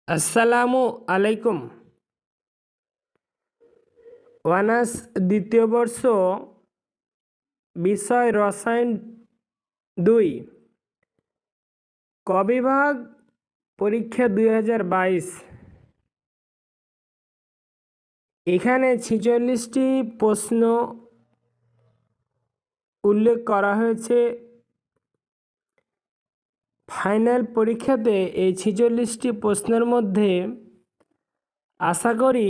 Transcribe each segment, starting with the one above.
আসসালামু আলাইকুম। অনার্স দ্বিতীয় বর্ষ, বিষয় রসায়ন 2, ক বিভাগ, পরীক্ষা 2022। এখানে 46টি প্রশ্ন উল্লেখ করা হয়েছে। ফাইনাল পরীক্ষাতে এই 46টি প্রশ্নের মধ্যে আশা করি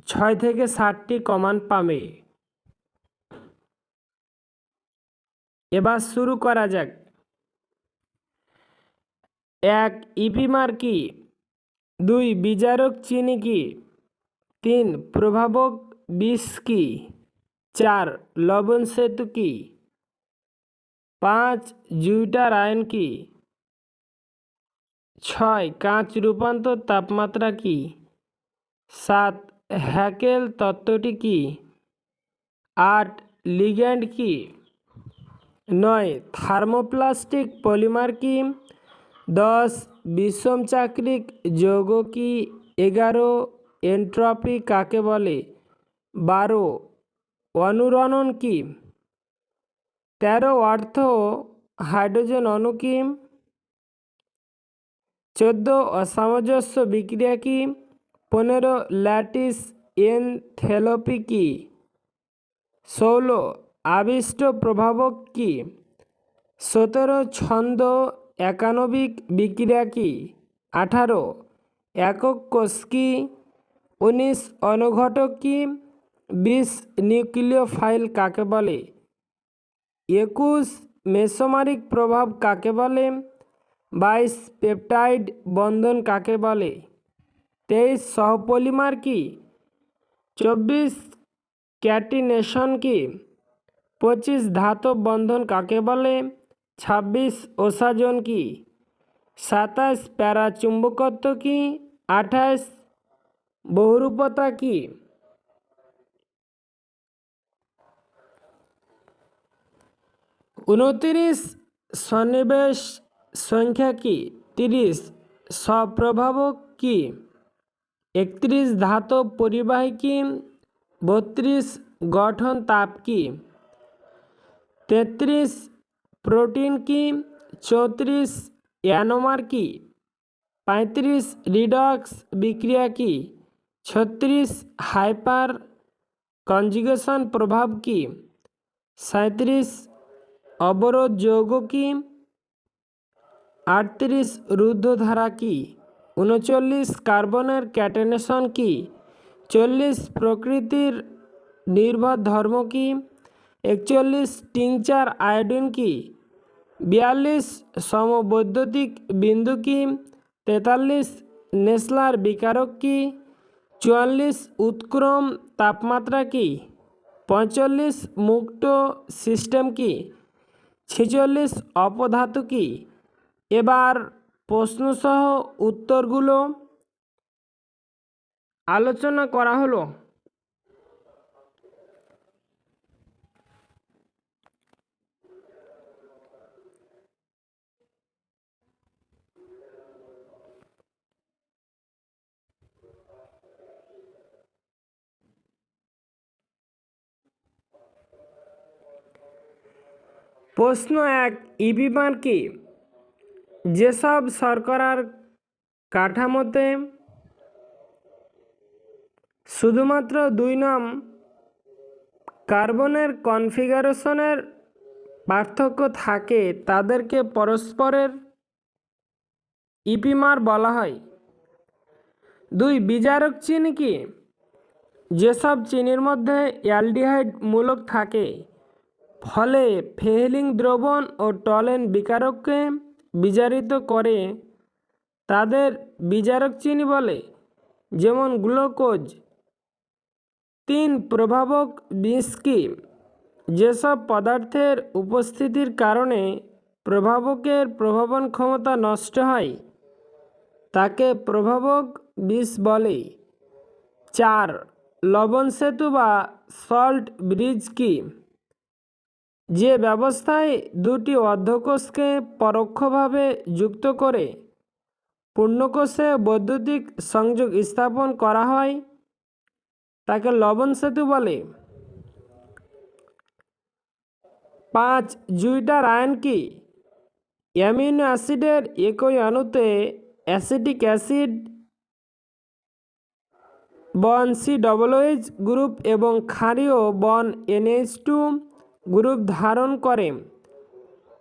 6 থেকে 7টি কমন পাবে। এবার শুরু করা যাক। 1. ইপিমার কি? 2. বিজারক চিনি কি? 3. প্রভাবক বিষ কি? 4. লবণ সেতু কি? 5. জুইটার আয়ন কি? 6. কাঁচ রূপান্তর তাপমাত্রা কি? 7. হ্যাকেল তত্ত্বটি কি? 8. লিগ্যান্ড কি? 9. থার্মোপ্লাস্টিক পলিমার কি? 10. বিষম চাক্রিক যৌগ কি? 11. এন্ট্রপি কাকে বলে? 12. অনুরণন কি? 13. অর্থ হাইড্রোজেন অণু কি? 14. অসামঞ্জস্য বিক্রিয়া কি? 15. ল্যাটিস এনথেলপি কি? 16. আবিষ্ট প্রভাবক কি? 17. ছন্দ একানবিক বিক্রিয়া কি? 18. একক কোষ কি? 19. অনুঘটক কি? 20. নিউক্লিওফাইল কাকে বলে? 21. মেসোমারিক প্রভাব কাকে বলে? 22. পেপটাইড বন্ধন কাকে বলে? 23. সহপলিমার কি? 24. ক্যাটিনেশন কি? 25. ধাতব বন্ধন কাকে বলে? 26. ওসাজন কি? 27. প্যারাচুম্বকত্ব কি? 28. বহুরূপতা কি? 29. সন্নিবেশ সংখ্যা কি? 30. স্বপ্রভাবক কি? 31. ধাতব পরিবাহী কি? 32. গঠন তাপ কি? 33. প্রোটিন কি? 34. অ্যানোমার কি? 35. রিডক্স বিক্রিয়া কি? 36. হাইপার কনজুগেশন প্রভাব কি? 37. অবরোধ যৌগ কি? 38. রুদ্ধধারা কি? 39. কার্বনের ক্যাটেনেশন কি? 40. প্রকৃতির নির্ভর ধর্ম কি? 41. টিংচার আয়োডিন কি? 42. সমবৈদ্যুতিক বিন্দু কি? 43. নেসলার বিকারক কি? 44. উৎক্রম তাপমাত্রা কি? 45. মুক্ত সিস্টেম কি? 46. অপধাতু কি? এবার প্রশ্নসহ উত্তরগুলো আলোচনা করা হলো। প্রশ্ন 1. ইপিমার কি? যেসব শর্করার কাঠামোতে শুধুমাত্র 2 নং কার্বনের কনফিগারেশনের পার্থক্য থাকে তাদেরকে পরস্পরের ইপিমার বলা হয়। 2. বিজারক চিনি কি? যেসব চিনির মধ্যে অ্যালডিহাইড মূলক থাকে, ফলে ফেহেলিং দ্রবণ ও টলেন বিকারককে বিজারিত করে, তাদের বিজারক চিনি বলে, যেমন গ্লুকোজ। 3. প্রভাবক বিষ কি? যেসব পদার্থের উপস্থিতির কারণে প্রভাবকের প্রভাবন ক্ষমতা নষ্ট হয় তাকে প্রভাবক বিষ বলে। 4. লবণ সেতু বা সল্ট ব্রিজ কি? যে ব্যবস্থায় দুটি অর্ধকোষকে পরোক্ষভাবে যুক্ত করে পূর্ণকোষে বৈদ্যুতিক সংযোগ স্থাপন করা হয় তাকে লবণ সেতু বলে। 5 জুইটার আয়ন কি? অ্যামিনো অ্যাসিডের একই অণুতে অ্যাসিটিক অ্যাসিড বন COOH গ্রুপ এবং ক্ষারীয় বন NH2 গ্রুপ ধারণ করে।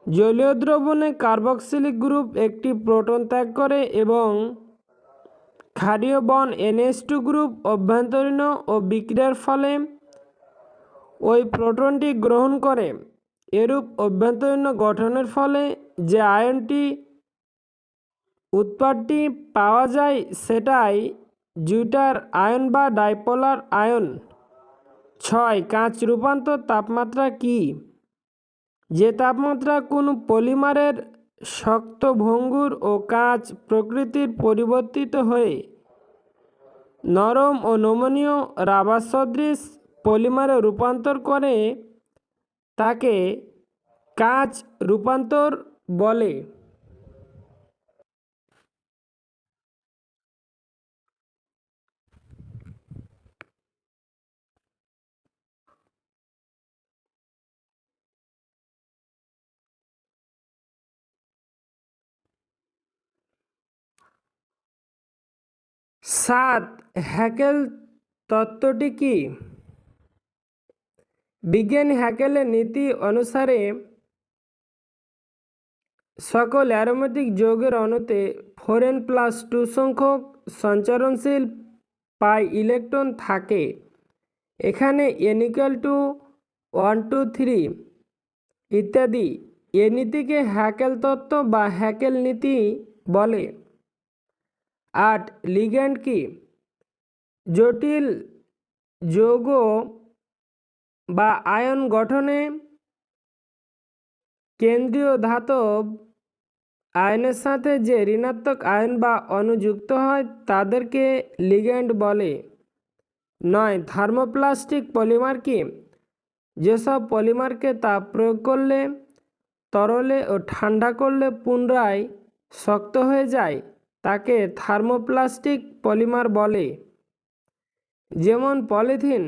জলীয় দ্রবণে কার্বক্সিলিক গ্রুপ একটি প্রোটন ত্যাগ করে এবং ক্ষারীয় বন NH2 গ্রুপ অভ্যন্তরীণ ও বিক্রিয়ার ফলে ওই প্রোটনটি গ্রহণ করে। এরূপ অভ্যন্তরীণ গঠনের ফলে যে আয়নটি উৎপাদটি পাওয়া যায় সেটাই জুইটার আয়ন বা ডাইপোলার আয়ন। 6 কাঁচ রূপান্তর তাপমাত্রা কি? যে তাপমাত্রা কোনো পলিমারের শক্ত ভঙ্গুর ও কাঁচ প্রকৃতির পরিবর্তিত হয়ে নরম ও নমনীয় রাবার সদৃশ পলিমারে রূপান্তর করে তাকে কাঁচ রূপান্তর বলে। সাত হ্যাকেল তত্ত্বটি কি? বিজ্ঞানী হ্যাকেলের নীতি অনুসারে সকল অ্যারোমেটিক যৌগের অণুতে 4n+2 সংখ্যক সঞ্চরণশীল পাই ইলেকট্রন থাকে। এখানে n = 1 2 3 ইত্যাদি। এ নীতিকে হ্যাকেল তত্ত্ব বা হ্যাকেল নীতি বলে। 8 লিগ্যান্ড কি? জটিল যৌগ বা আয়ন গঠনে কেন্দ্রীয় ধাতব আয়নের সাথে যে ঋণাত্মক আয়ন বা অণু যুক্ত হয় তাদেরকে লিগ্যান্ড বলে। 9 থার্মোপ্লাস্টিক পলিমার কি? যেসব পলিমারকে তাপ প্রয়োগ করলে তরলে ও ঠান্ডা করলে পুনরায় শক্ত হয়ে যায় তাকে থার্মোপ্লাস্টিক পলিমার বলে। যেমন পলিথিন।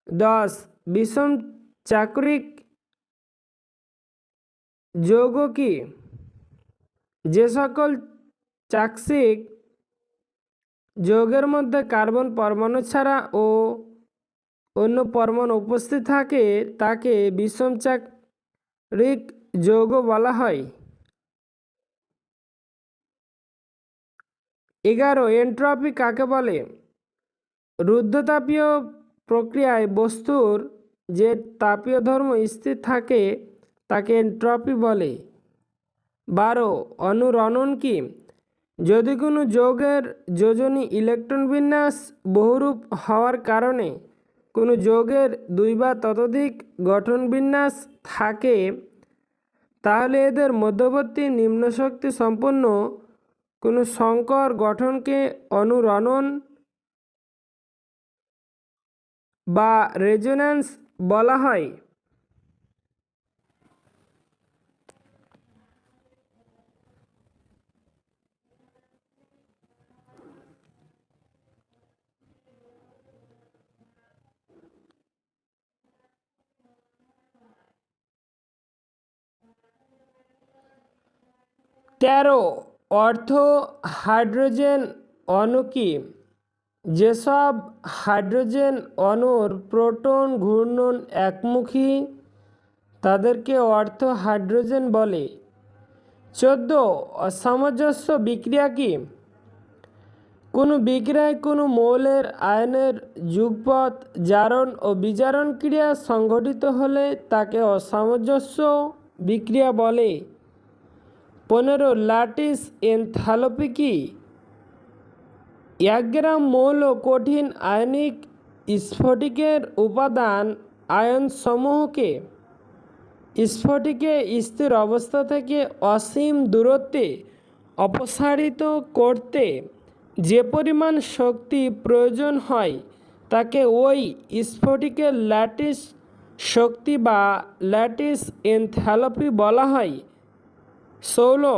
10 বিষম চাকরিক যৌগ কি? যে সকল চাকসিক যৌগের মধ্যে কার্বন পরমাণু ছাড়া ও অন্য পরমাণু উপস্থিত থাকে তাকে বিষম চাকরিক যৌগ বলা হয়। 11 এন্ট্রপি কাকে বলে? রুদ্ধতাপীয় প্রক্রিয়ায় বস্তুর যে তাপীয় ধর্ম স্থির থাকে তাকে এন্ট্রপি বলে। 12 অনুরণন কি? যদি কোনো যৌগের যোজনী ইলেকট্রন বিন্যাস বহুরূপ হওয়ার কারণে কোনো যৌগের 2 বা ততোধিক গঠন বিন্যাস থাকে তাহলে এদের মধ্যবর্তী নিম্নশক্তি সম্পন্ন কোনো সংকর গঠনকে অনুরণন বা রেজোন্যান্স বলা হয়। তেরো অর্থ হাইড্রোজেন অণু কি? যেসব হাইড্রোজেন অণুর প্রোটন ঘূর্ণন একমুখী তাদেরকে অর্থ হাইড্রোজেন বলে। 14 অসামঞ্জস্য বিক্রিয়া কি? কোনো বিক্রিয়ায় কোনো মৌলের আয়নের যুগপৎ জারণ ও বিজারণ ক্রিয়া সংঘটিত হলে তাকে অসামঞ্জস্য বিক্রিয়া বলে। 15 ল্যাটিস এনথালপি কি? 1 গ্রাম মৌল কঠিন আয়নিক স্ফটিকের উপাদান আয়নসমূহকে স্ফটিকে স্থির অবস্থা থেকে অসীম দূরত্বে অপসারিত করতে যে পরিমাণ শক্তি প্রয়োজন হয় তাকে ওই স্ফটিকের ল্যাটিস শক্তি বা ল্যাটিস এনথালপি বলা হয়। 16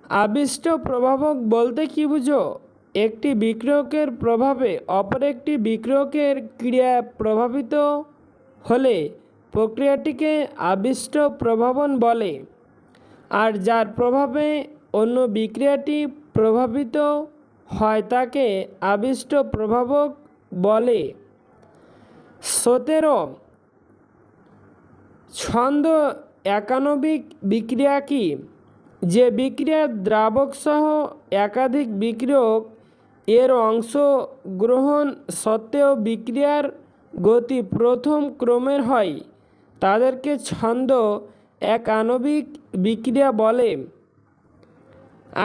আবিষ্ট প্রভাবক বলতে কি বুঝো? একটি বিক্রিয়কের প্রভাবে অপর একটি বিক্রিয়কের ক্রিয়া প্রভাবিত হলে প্রক্রিয়াটিকে আবিষ্ট প্রভাবন বলে। আর যার প্রভাবে অন্য বিক্রিয়াটি প্রভাবিত হয় তাকে আবিষ্ট প্রভাবক বলে। 17 ছন্দ একানবিক বিক্রিয়া কি? যে বিক্রিয়ার দ্রাবক সহ একাধিক বিক্রিয়ক এর অংশ গ্রহণ সত্ত্বেও বিক্রিয়ার গতি প্রথম ক্রমের হয় তাদেরকে ছন্দ একানবিক বিক্রিয়া বলে।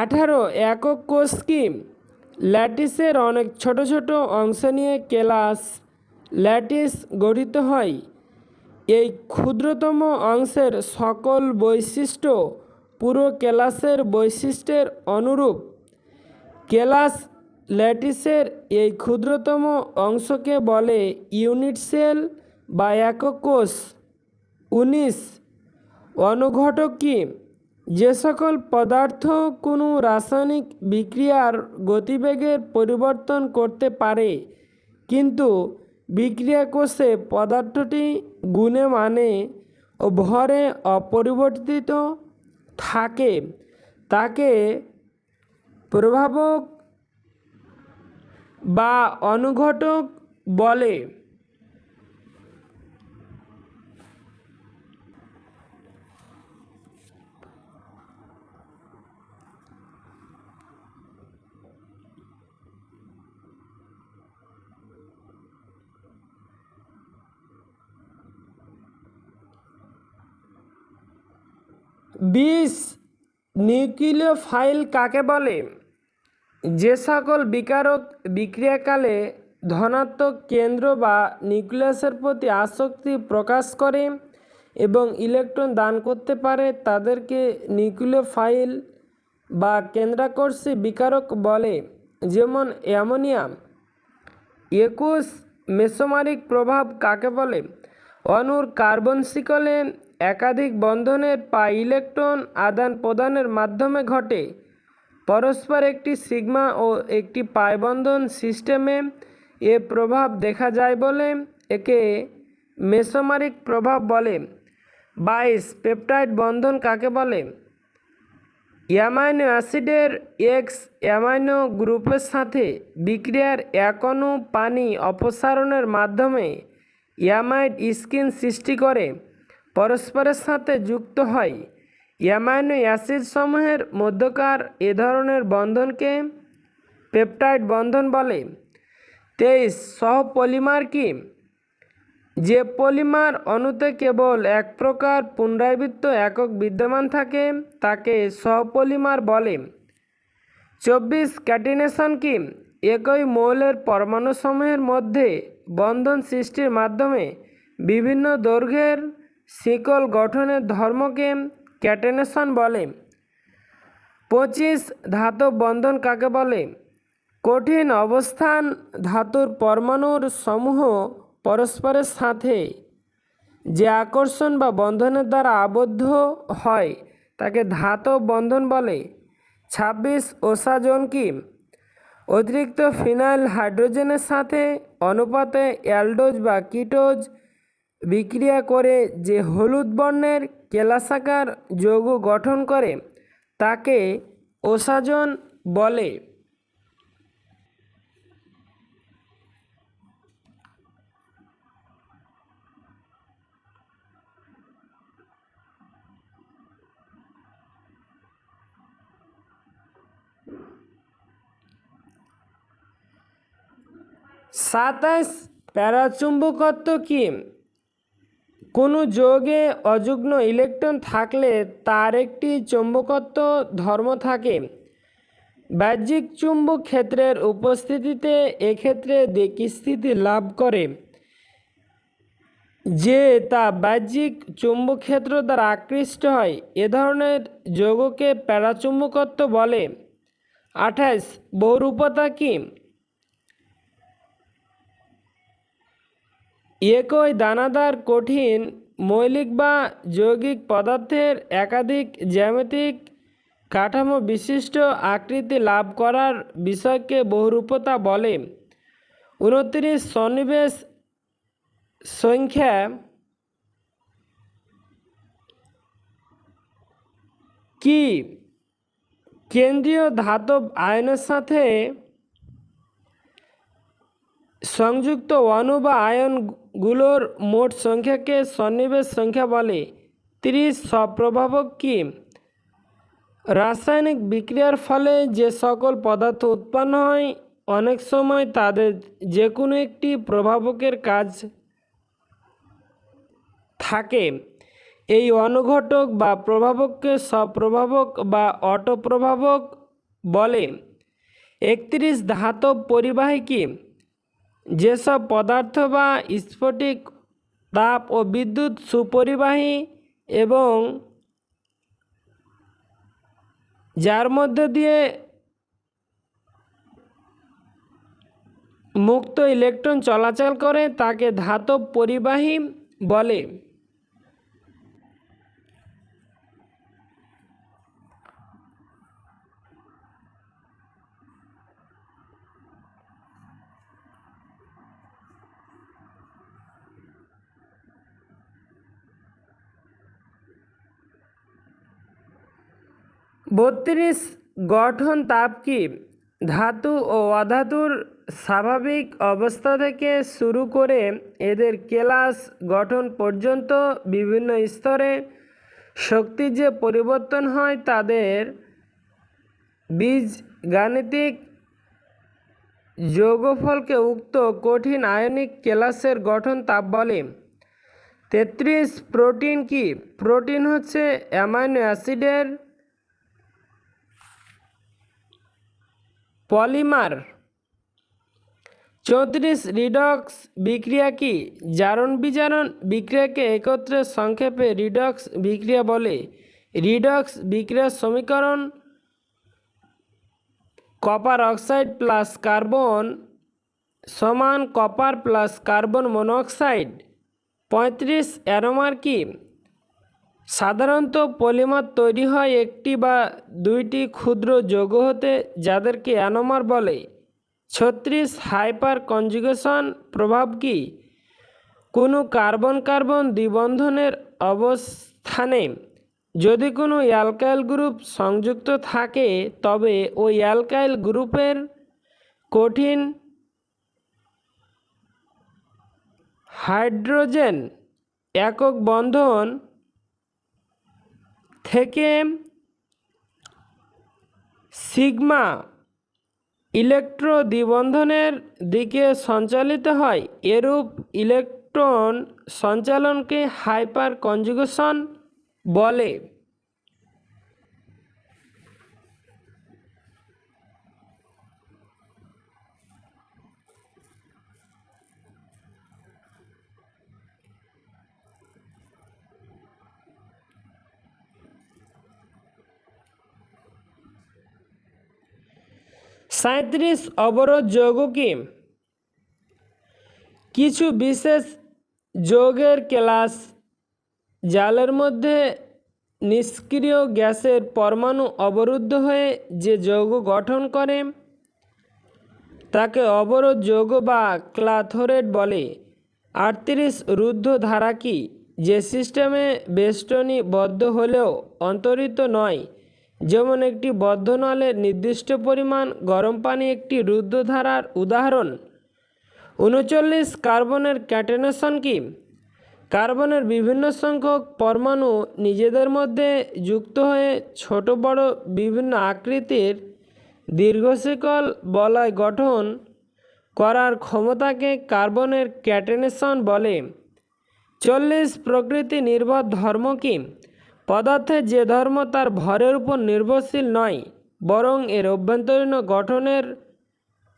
18 একক কোষ কি? ল্যাটিসের অনেক ছোট ছোট অংশ নিয়ে কেলাস ল্যাটিস গঠিত হয়। এই ক্ষুদ্রতম অংশের সকল বৈশিষ্ট্য পুরো কেলাসের বৈশিষ্ট্যের অনুরূপ। কেলাস ল্যাটিসের এই ক্ষুদ্রতম অংশকে বলে ইউনিট সেল বা একক কোষ। 19 অনুঘটক কি? যে সকল পদার্থ কোনো রাসায়নিক বিক্রিয়ার গতিবেগের পরিবর্তন করতে পারে কিন্তু বিক্রিয়া কোষে পদার্থটি গুণে মানে ও ভরে অপরিবর্তিত থাকে তাকে প্রভাবক বা অনুঘটক বলে। বিশ নিউক্লিওফাইল কাকে বলে? যে সকল বিকারক বিক্রিয়াকালে ধনাত্মক কেন্দ্র বা নিউক্লিয়াসের প্রতি আসক্তি প্রকাশ করে এবং ইলেকট্রন দান করতে পারে তাদেরকে নিউক্লিওফাইল বা কেন্দ্রাকর্ষী বিকারক বলে। যেমন অ্যামোনিয়াম। 21 মেসোমারিক প্রভাব কাকে বলে? অণুর কার্বন শিকলে একাধিক বন্ধনের পাই ইলেকট্রন আদান প্রদানের মাধ্যমে ঘটে। পরস্পর একটি সিগমা ও একটি পাই বন্ধন সিস্টেমে এ প্রভাব দেখা যায় বলে একে মেসোমারিক প্রভাব বলে। 22 পেপটাইড বন্ধন কাকে বলে? অ্যামাইনো অ্যাসিডের এক্স অ্যামাইনো গ্রুপের সাথে বিক্রিয়ার এক অণু পানি অপসারণের মাধ্যমে অ্যামাইড স্কিন সৃষ্টি করে পরস্পরের সাথে যুক্ত হয়। অ্যামাইনো অ্যাসিড সমূহের মধ্যকার এ ধরনের বন্ধনকে পেপটাইড বন্ধন বলে। 23 সহপলিমার কি? যে পলিমার অণুতে কেবল এক প্রকার পুনরাবৃত্ত একক বিদ্যমান থাকে তাকে সহপলিমার বলে। 24 ক্যাটিনেশন কি? একই মৌলের পরমাণুসমূহের মধ্যে বন্ধন সৃষ্টির মাধ্যমে বিভিন্ন দৈর্ঘ্যের শিকল গঠনের ধর্মকে ক্যাটিনেশন বলে। 25 ধাতব বন্ধন কাকে বলে? কঠিন অবস্থান ধাতুর পরমাণুর সমূহ পরস্পরের সাথে যে আকর্ষণ বা বন্ধনের দ্বারা আবদ্ধ হয় তাকে ধাতব বন্ধন বলে। 26 ওসাজন কি? অতিরিক্ত ফিনাইল হাইড্রোজেনের সাথে অনুপাতে অ্যালডোজ বা কিটোজ বিক্রিয়া করে যে হলুদ বর্ণের কেলাসাকার যৌগ গঠন করে তাকে ওসাজন বলে। সাতাশ প্যারাচুম্বকত্ব কি? কোনো যৌগে অযুগ্ম ইলেকট্রন থাকলে তার একটি চৌম্বকত্ব ধর্ম থাকে। বাহ্যিক চুম্বক ক্ষেত্রের উপস্থিতিতে এক্ষেত্রে দিক স্থিতি লাভ করে যে তা বাহ্যিক চুম্বক ক্ষেত্র দ্বারা আকৃষ্ট হয় এ ধরনের যৌগকে প্যারাচুম্বকত্ব বলে। 28 বহুরূপতা কি? একই দানাদার কঠিন মৌলিক বা যৌগিক পদার্থের একাধিক জ্যামিতিক কাঠামো বিশিষ্ট আকৃতি লাভ করার বিষয়কে বহুরূপতা বলে। 29 সন্নিবেশ সংখ্যা কি কেন্দ্রীয় ধাতব আয়নের সাথে সংযুক্ত অণু বা আয়নগুলোর মোট সংখ্যাকে সন্নিবেশ সংখ্যা বলে। 30 স্বপ্রভাবক কি রাসায়নিক বিক্রিয়ার ফলে যে সকল পদার্থ উৎপন্ন হয় অনেক সময় তাদের যে কোনো একটি প্রভাবকের কাজ থাকে। এই অনুঘটক বা প্রভাবককে স্বপ্রভাবক বা অটোপ্রভাবক বলে। 31 ধাতব পরিবাহী কি যেসব পদার্থ বা স্ফটিক তাপ ও বিদ্যুৎ সুপরিবাহী এবং যার মধ্য দিয়ে মুক্ত ইলেকট্রন চলাচল করে তাকে ধাতব পরিবাহী বলে। বত্রিশ গঠন তাপ কি ধাতু ও অধাতুর স্বাভাবিক অবস্থা থেকে শুরু করে এদের কেলাস গঠন পর্যন্ত বিভিন্ন স্তরে শক্তির যে পরিবর্তন হয় তাদের বীজগাণিতিক যোগফলকে উক্ত কঠিন আয়নিক কেলাসের গঠন তাপ বলে। 33 প্রোটিন কি প্রোটিন হচ্ছে অ্যামাইনো অ্যাসিডের পলিমার। 34 রিডক্স বিক্রিয়া কি জারণ বিজারণ বিক্রিয়াকে একত্রে সংক্ষেপে রিডক্স বিক্রিয়া বলে। রিডক্স বিক্রিয়ার সমীকরণ কপার অক্সাইড প্লাস কার্বন সমান কপার প্লাস কার্বন মনোক্সাইড। 35 অ্যারোমার কি সাধারণত পলিমার তৈরি হয় একটি বা দুইটি ক্ষুদ্র যৌগ হতে যাদেরকে অ্যানোমার বলে। 36 হাইপার কনজুগেশন প্রভাব কি কোনো কার্বন কার্বন দ্বিবন্ধনের অবস্থানে যদি কোনো অ্যালকাইল গ্রুপ সংযুক্ত থাকে তবে ওই অ্যালকাইল গ্রুপের কঠিন হাইড্রোজেন একক বন্ধন থেকে সিগমা ইলেকট্রো দ্বিবন্ধনের দিকে সঞ্চালিত হয়। এরূপ ইলেকট্রন সঞ্চালনকে হাইপার কনজুগেশন বলে। সাঁইত্রিশ অবরোধ যৌগ কি কিছু বিশেষ যৌগের কেলাস জালের মধ্যে নিষ্ক্রিয় গ্যাসের পরমাণু অবরুদ্ধ হয়ে যে যৌগ গঠন করে তাকে অবরোধ যৌগ বা ক্যাথোড বলে। 38 রুদ্ধ ধারা কি যে সিস্টেমে বেষ্টনী বদ্ধ হলেও অন্তরিত নয় যেমন একটি বদ্ধ নলের নির্দিষ্ট পরিমাণ গরম পানি একটি রুদ্ধ ধারার উদাহরণ। 39 কার্বনের ক্যাটেনেশন কি কার্বনের বিভিন্ন সংখ্যক পরমাণু নিজেদের মধ্যে যুক্ত হয়ে ছোট বড় বিভিন্ন আকৃতির দীর্ঘশিকল বলয় গঠন করার ক্ষমতাকে কার্বনের ক্যাটেনেশন বলে। 40 প্রকৃতি নির্ভর ধর্ম কি পদার্থের যে ধর্ম তার ভরের উপর নির্ভরশীল নয় বরং এর অভ্যন্তরীণ গঠনের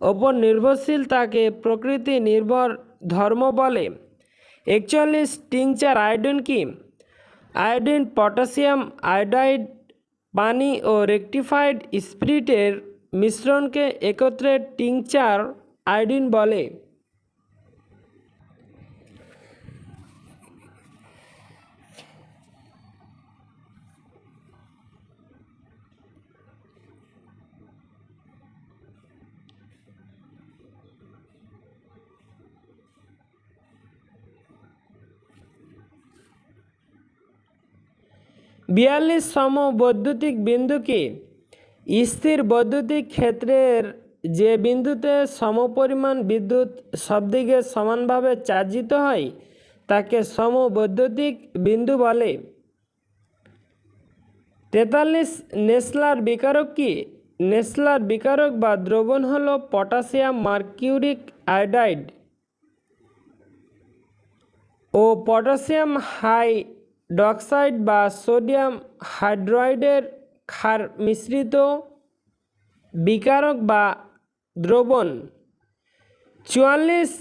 ওপর নির্ভরশীল তাকে প্রকৃতি নির্ভর ধর্ম বলে। 41 টিংচার আয়োডিন কি আয়োডিন পটাশিয়াম আয়োডাইড পানি ও রেকটিফাইড স্পিরিটের মিশ্রণকে একত্রে টিংচার আয়োডিন বলে। 42 সম বৈদ্যুতিক বিন্দুকে স্থির বৈদ্যুতিক ক্ষেত্রের যে বিন্দুতে সমপরিমাণ বিদ্যুৎ সবদিকে সমানভাবে চার্জিত হয় তাকে সমবৈদ্যুতিক বিন্দু বলে। 43 নেসলার বিকারক কি? নেসলার বিকারক বা দ্রবণ হল পটাশিয়াম মার্কিউরিক আয়োডাইড ও পটাশিয়াম হাইড্রক্সাইড বা সোডিয়াম হাইড্রোডাইডের ক্ষার মিশ্রিত বিকারক বা দ্রবণ। 44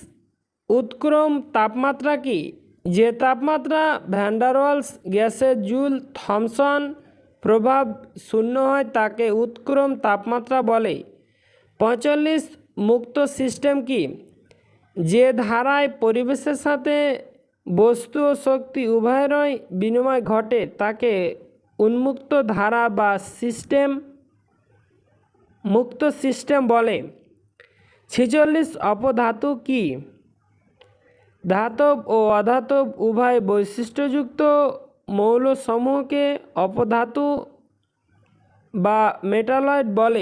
উৎক্রম তাপমাত্রা কি? যে তাপমাত্রা ভ্যান্ডারওয়ালস গ্যাসের জুল থমসন প্রভাব শূন্য হয় তাকে উৎক্রম তাপমাত্রা বলে। 45 মুক্ত সিস্টেম কি? যে ধারায় পরিবেশের সাথে বস্তু ও শক্তি উভয়েরই বিনিময় ঘটে তাকে উন্মুক্ত ধারা বা মুক্ত সিস্টেম বলে। 46 অপধাতু কি? ধাতব ও অধাতব উভয় বৈশিষ্ট্যযুক্ত মৌলসমূহকে অপধাতু বা মেটালয়েড বলে।